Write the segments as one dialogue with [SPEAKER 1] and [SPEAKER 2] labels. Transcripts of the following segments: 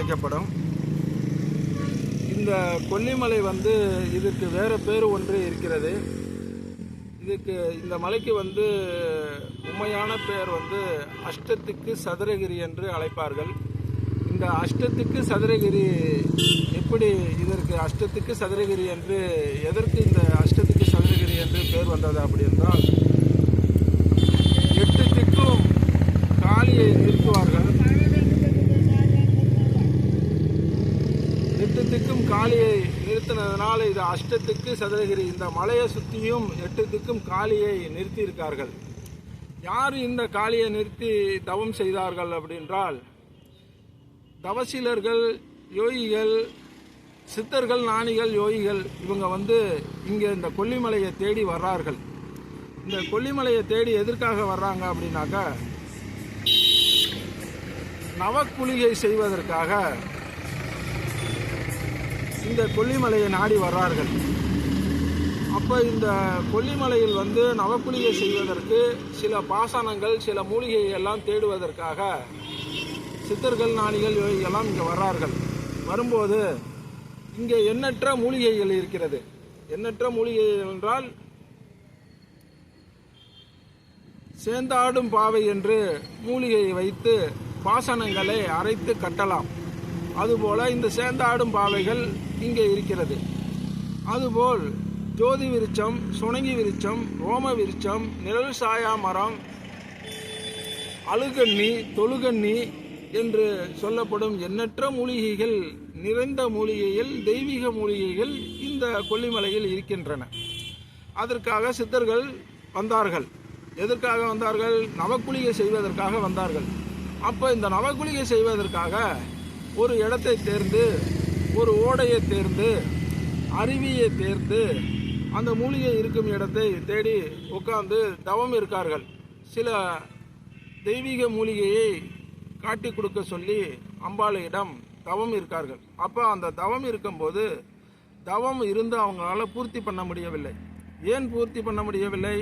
[SPEAKER 1] அழைக்கப்படும். இந்த கொல்லிமலை வந்து இதுக்கு வேறு பேர் ஒன்று இருக்கிறது. இந்த மலைக்கு வந்து உண்மையான பெயர் வந்து அஷ்டத்துக்கு சதுரகிரி என்று அழைப்பார்கள். இந்த அஷ்டத்துக்கு சதுரகிரி எப்படி இதற்கு அஷ்டத்துக்கு சதுரகிரி என்று எதற்கு இந்த அஷ்டத்துக்கு சதுரகிரி என்று பெயர் வந்தது அப்படி என்றால், 8 திக்கும் காளியை நிறுத்துவார்கள். 8 திக்கும் காளியை நிறுத்தினதுனால இது அஷ்டத்துக்கு சதுரகிரி. இந்த மலையை சுற்றியும் 8 திக்கும் காளியை நிறுத்தியிருக்கார்கள். யார் இந்த காளியை நிறுத்தி தவம் செய்தார்கள் அப்படின்றால், தவசீலர்கள், யோகிகள், சித்தர்கள், ஞானிகள், யோகிகள் இவங்க வந்து இங்கே இந்த கொல்லிமலையை தேடி வர்றார்கள். இந்த கொல்லிமலையை தேடி எதற்காக வர்றாங்க அப்படின்னாக்கா, நவக்குளிகை செய்வதற்காக இந்த கொல்லிமலையை நாடி வர்றார்கள். அப்போ இந்த கொல்லிமலையில் வந்து நவக்குளிகை செய்வதற்கு சில பாசனங்கள், சில மூலிகைகள் எல்லாம் தேடுவதற்காக சித்தர்கள், ஞானிகள், யோகிகள் இங்கே வர்றார்கள். வரும்போது இங்கே எண்ணற்ற மூலிகைகள் இருக்கிறது. எண்ணற்ற மூலிகைகள் என்றால், சேந்தாடும் பாவை என்று மூலிகையை வைத்து பாசனங்களை அரைத்து கட்டலாம். அதுபோல இந்த சேந்தாடும் பாவைகள் இங்கே இருக்கிறது. அதுபோல் ஜோதி விருட்சம், சுணங்கி விருட்சம், ரோம விருட்சம், நிழல் சாயா மரம், அழுகண்ணி, தொழுகண்ணி என்று சொல்லப்படும் எண்ணற்ற மூலிகைகள் நிறைந்த மூலிகைகள், தெய்வீக மூலிகைகள் இந்த கொல்லிமலையில் இருக்கின்றன. அதற்காக சித்தர்கள் வந்தார்கள். எதற்காக வந்தார்கள்? நவக்குளிகை செய்வதற்காக வந்தார்கள். அப்போ இந்த நவக்குளிகை செய்வதற்காக ஒரு இடத்தை தேர்ந்து, ஒரு ஓடையை தேர்ந்து, அருவியை தேர்ந்து, அந்த மூலிகை இருக்கும் இடத்தை தேடி உட்கார்ந்து தவம் இருக்கார்கள். சில தெய்வீக மூலிகையை காட்டி கொடுக்க சொல்லி அம்பாளையிடம் தவம் இருக்கார்கள். அப்போ அந்த தவம் இருக்கும்போது, தவம் இருந்து அவங்களால பூர்த்தி பண்ண முடியவில்லை. ஏன் பூர்த்தி பண்ண முடியவில்லை?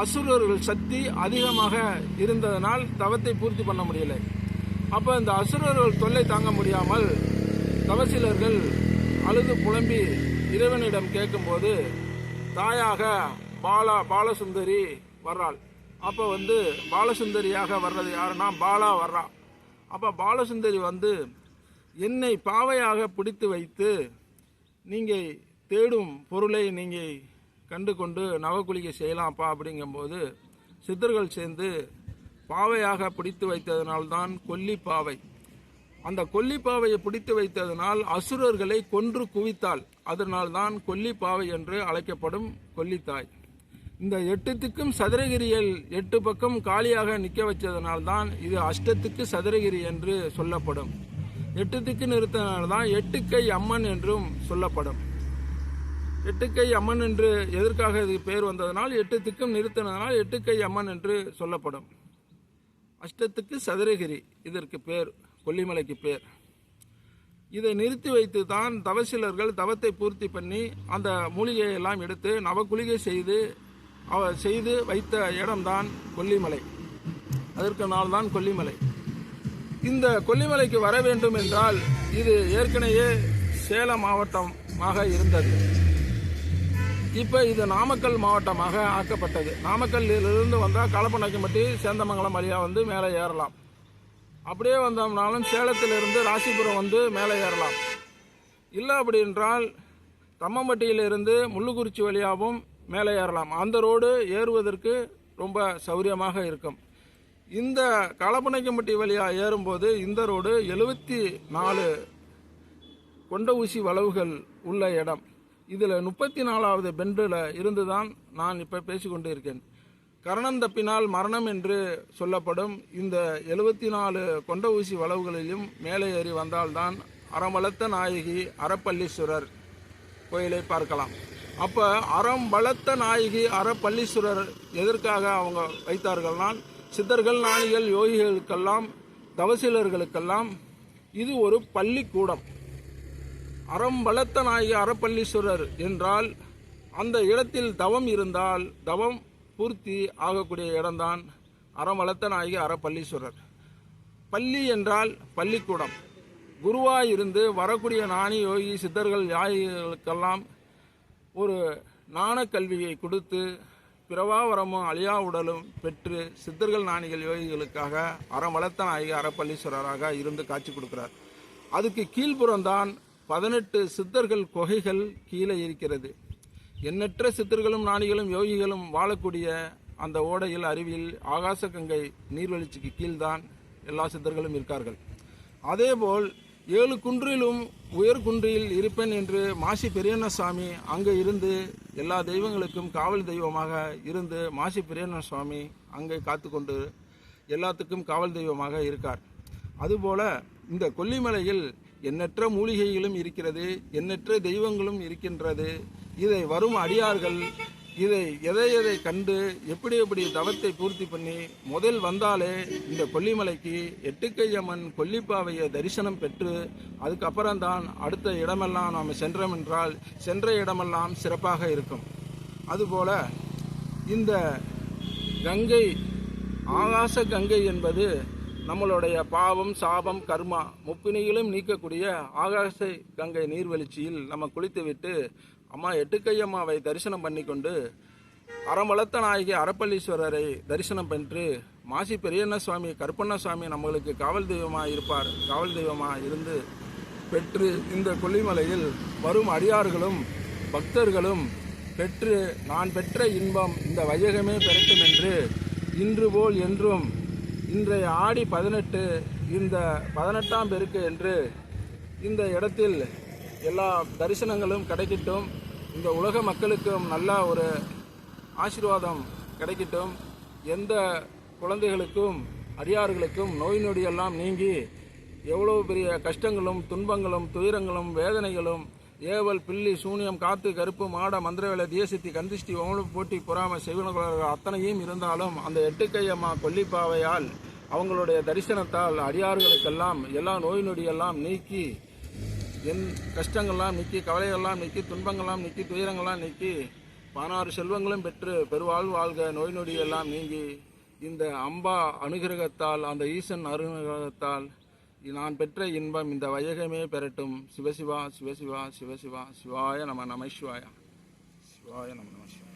[SPEAKER 1] அசுரர்கள் சக்தி அதிகமாக இருந்ததனால் தவத்தை பூர்த்தி பண்ண முடியலை. அப்போ இந்த அசுரர்கள் தொல்லை தாங்க முடியாமல் தவசீலர்கள் அழுது புலம்பி இறைவனிடம் கேட்கும்போது, தாயாக பாலசுந்தரி வர்றாள். அப்போ வந்து பாலசுந்தரியாக வர்றது யாருன்னா பாலா வர்றா. அப்போ பாலசுந்தரி வந்து, என்னை பாவையாக பிடித்து வைத்து நீங்கள் தேடும் பொருளை நீங்கள் கண்டு கொண்டு நவக்குளிகை செய்யலாம்ப்பா அப்படிங்கும்போது, சித்தர்கள் சேர்ந்து பாவையாக பிடித்து வைத்ததனால்தான் கொல்லிப்பாவை. அந்த கொல்லிப்பாவையை பிடித்து வைத்ததனால் அசுரர்களை கொன்று குவித்தாள். அதனால்தான் கொல்லிப்பாவை என்று அழைக்கப்படும் கொல்லித்தாய். இந்த 8 திக்கும் சதுரகிரியில் 8 பக்கம் காலியாக நிற்க வச்சதனால்தான் இது அஷ்டத்துக்கு சதுரகிரி என்று சொல்லப்படும். 8 திக்கு நிறுத்தினால்தான் 8 கை அம்மன் என்றும் சொல்லப்படும். 8 கை அம்மன் என்று எதற்காக இது பேர் வந்ததனால், 8 திக்கும் நிறுத்தினதனால் 8 கை அம்மன் என்று சொல்லப்படும். அஷ்டத்துக்கு சதுரகிரி இதற்கு பேர், கொல்லிமலைக்கு பேர். இதை நிறுத்தி வைத்து தான் தவசீலர்கள் தவத்தை பூர்த்தி பண்ணி அந்த மூலிகையெல்லாம் எடுத்து நவக்குளிகை செய்து வைத்த இடம்தான் கொல்லிமலை. அதற்கு நாள் தான் கொல்லிமலை. இந்த கொல்லிமலைக்கு வர வேண்டும் என்றால், இது ஏற்கனவே சேலம் மாவட்டமாக இருந்தது. இப்போ இது நாமக்கல் மாவட்டமாக ஆக்கப்பட்டது. நாமக்கல்லிருந்து வந்தால் களப்பநாயக்கம்பட்டி, சேந்தமங்கலம் வழியாக வந்து மேலே ஏறலாம். அப்படியே வந்தோம்னாலும் சேலத்திலிருந்து ராசிபுரம் வந்து மேலே ஏறலாம். இல்லை அப்படி என்றால் தம்மம்பட்டியிலிருந்து முள்ளுக்குறிச்சி வழியாகவும் மேலே ஏறலாம். அந்த ரோடு ஏறுவதற்கு ரொம்ப சௌரியமாக இருக்கும். இந்த களப்பநாயக்கம்பட்டி வழியாக ஏறும்போது இந்த ரோடு 74 கொண்ட ஊசி வளைவுகள் உள்ள இடம். இதில் 34வது பெண்டில் இருந்து தான் நான் இப்போ பேசிக்கொண்டு இருக்கேன். கரணம் தப்பினால் மரணம் என்று சொல்லப்படும் இந்த 74 கொண்ட ஊசி வளைவுகளிலும் மேலே ஏறி வந்தால்தான் அறம்பலத்த நாயகி அறப்பள்ளீஸ்வரர் கோயிலை பார்க்கலாம். அப்போ அறம்பலத்த நாயகி அறப்பள்ளீஸ்வரர் எதற்காக அவங்க வைத்தார்கள்னால், சித்தர்கள், ஞானிகள், யோகிகளுக்கெல்லாம், தவசீலர்களுக்கெல்லாம் இது ஒரு பள்ளிக்கூடம். அறம்பலத்த நாயகி அறப்பள்ளீஸ்வரர் என்றால் அந்த இடத்தில் தவம் இருந்தால் தவம் பூர்த்தி ஆகக்கூடிய இடம்தான் அறம்பலத்த நாயகி அறப்பள்ளீஸ்வரர். பள்ளி என்றால் பள்ளிக்கூடம். குருவாய் இருந்து வரக்கூடிய ஞானி யோகி சித்தர்கள் யாகிகளுக்கெல்லாம் ஒரு ஞானக்கல்வியை கொடுத்து பிறவாவரமும் அழியா உடலும் பெற்று சித்தர்கள் ஞானிகள் யோகிகளுக்காக அறமளத்த நாயகி அறப்பள்ளீஸ்வரராக இருந்து காட்சி கொடுக்கிறார். அதுக்கு கீழ்ப்புறம்தான் 18 சித்தர்கள் குகைகள் கீழே இருக்கிறது. எண்ணற்ற சித்தர்களும் ஞானிகளும் யோகிகளும் வாழக்கூடிய அந்த ஓடையில் அருவியில் ஆகாச கங்கை நீர்வீழ்ச்சிக்கு கீழ்தான் எல்லா சித்தர்களும் இருக்கார்கள். அதேபோல் 7 குன்றிலும் உயர்குன்றில் இருப்பேன் என்று மாசி பெரியண்ணசாமி அங்கே இருந்து எல்லா தெய்வங்களுக்கும் காவல் தெய்வமாக இருந்து மாசி பெரியண்ணசாமி அங்கே காத்து கொண்டு எல்லாத்துக்கும் காவல் தெய்வமாக இருக்கார். அதுபோல இந்த கொல்லிமலையில் எண்ணற்ற மூலிகைகளும் இருக்கிறது, எண்ணற்ற தெய்வங்களும் இருக்கின்றது. இதை வரும் அடியார்கள் இதை எதை கண்டு எப்படி தவத்தை பூர்த்தி பண்ணி முதல் வந்தாலே இந்த கொல்லிமலைக்கு எட்டுக்கையம்மன் கொல்லிப்பாவையை தரிசனம் பெற்று அதுக்கப்புறம்தான் அடுத்த இடமெல்லாம் நாம் சென்றோம் என்றால் சென்ற இடமெல்லாம் சிறப்பாக இருக்கும். அதுபோல இந்த கங்கை ஆகாச கங்கை என்பது நம்மளுடைய பாவம் சாபம் கர்மா முப்பினிகளும் நீக்கக்கூடிய ஆகாச கங்கை நீர்வீழ்ச்சியில் நம்ம குளித்துவிட்டு அம்மா எட்டுக்கையம்மாவை தரிசனம் பண்ணி கொண்டு அறமளத்த நாயகி அறப்பள்ளீஸ்வரரை தரிசனம் பெற்று மாசி பெரியண்ணசுவாமி கருப்பண்ணசுவாமி நம்மளுக்கு காவல் தெய்வமாக இருப்பார், காவல் தெய்வமாக இருந்து பெற்று இந்த கொல்லிமலையில் வரும் அடியார்களும் பக்தர்களும் பெற்று நான் பெற்ற இன்பம் இந்த வையகமே பெறட்டும் என்று இன்று போல் என்றும் இன்றைய ஆடி 18 இந்த 18ஆம் பெருக்கு என்று இந்த இடத்தில் எல்லா தரிசனங்களும் கிடைக்கட்டும். இந்த உலக மக்களுக்கும் நல்ல ஒரு ஆசீர்வாதம் கிடைக்கட்டும். எந்த குழந்தைகளுக்கும் அடியார்களுக்கும் நோய் நொடியெல்லாம் நீங்கி எவ்வளோ பெரிய கஷ்டங்களும் துன்பங்களும் துயரங்களும் வேதனைகளும் ஏவல் பில்லி சூனியம் காத்து கருப்பு மாட மந்திரவேலை தியசித்தி கந்திஷ்டி ஓமலு போட்டி பொறாமை செய்வனர்கள் அத்தனையும் இருந்தாலும் அந்த எட்டுக்கையம்மா கொல்லிப்பாவையால் அவங்களுடைய தரிசனத்தால் அடியார்களுக்கெல்லாம் எல்லா நோய் நொடியெல்லாம் நீக்கி என் கஷ்டங்கள்லாம் நீக்கி கவலைகள்லாம் நீக்கி துன்பங்கள்லாம் நீக்கி துயரங்கள்லாம் நீக்கி 16 செல்வங்களும் பெற்று பெருவாழ்வு வாழ்க நோய் நொடியெல்லாம் நீங்கி இந்த அம்பா அனுகிரகத்தால் அந்த ஈசன் அனுகிரகத்தால் நான் பெற்ற இன்பம் இந்த வையகமே பெறட்டும். சிவசிவா சிவசிவா சிவசிவா சிவாய நம நம சிவாய சிவாய நம நம சிவாய.